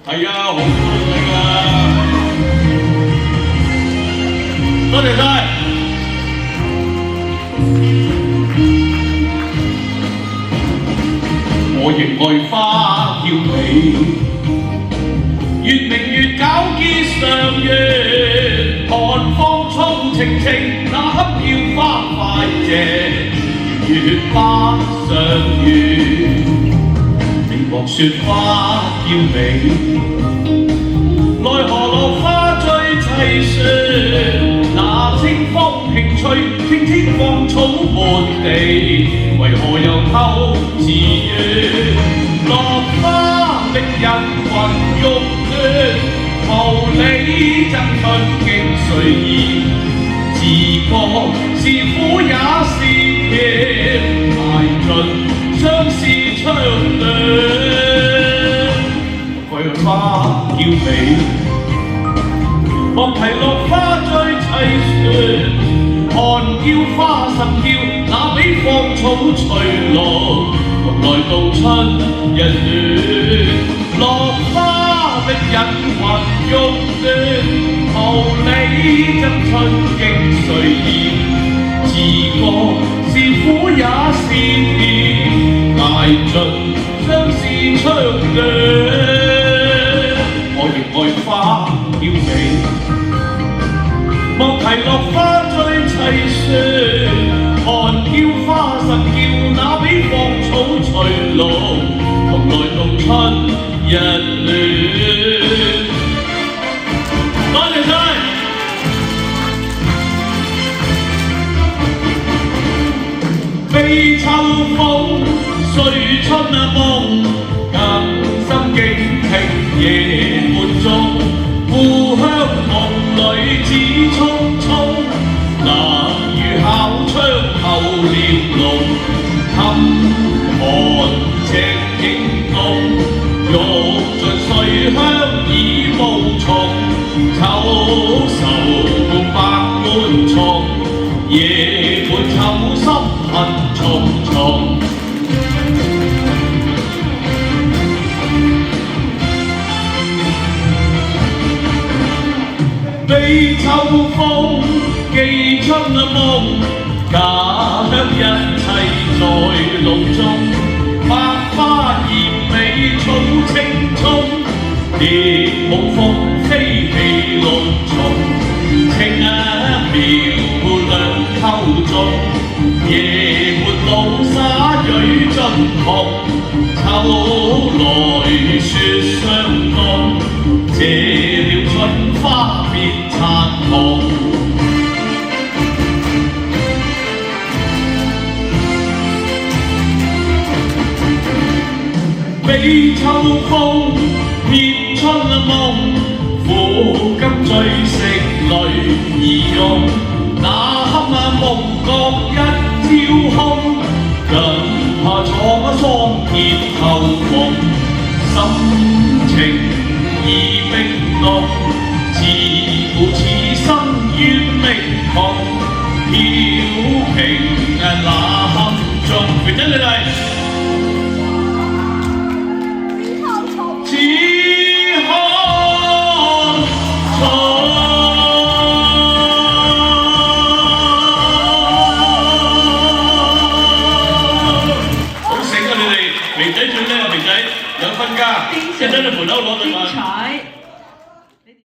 係啊，好高興啊！多謝晒。我亦愛花嬌美，月明月皎潔上月，寒風沖晴晴，那恰要花快謝，月花上月。你莫說花嬌美，奈何落花最齊全。那清風輕吹，聽天芳草滿地，為何又透自願？落花令人魂欲斷，無理爭春經歲月。自覺是苦也是甜，捱盡相思長短。桂花嬌美，莫提落花最齊全。寒叫花神叫，那比芳草隨落，從來到春日暖。落花的人魂欲斷，無理爭春經歲月。自覺是苦也是甜，捱盡相思長短。我亦愛花嬌美，莫提落花最齊全。寒叫花神叫，那比芳草隨落，從來到春日暖。多謝晒。悲秋風，歲春夢，更深境聽夜半鐘。故鄉夢裏只匆匆，冷雨敲窗後簾籠。衾寒赤影動，欲盡水鄉已無從。秋愁百般重，夜半秋心恨重重。悲秋風，寄春夢，家鄉一切在夢中。百花艷美草青葱，蝶舞鳳飛飛龍蟲。青苗亮溝中，夜沒老灑蕊盡紅。秋來雪霜凍，謝了春花別殘紅。悲秋風，貼春夢，苦今醉食淚兒湧。那堪夢覺一朝空，更怕闖桑結後夢。心情已冰凍，自顧此生願命窮。飄萍那堪中，肥仔你嚟。肥仔最叻啊！肥仔有分家，一陣喺門口攞對飯。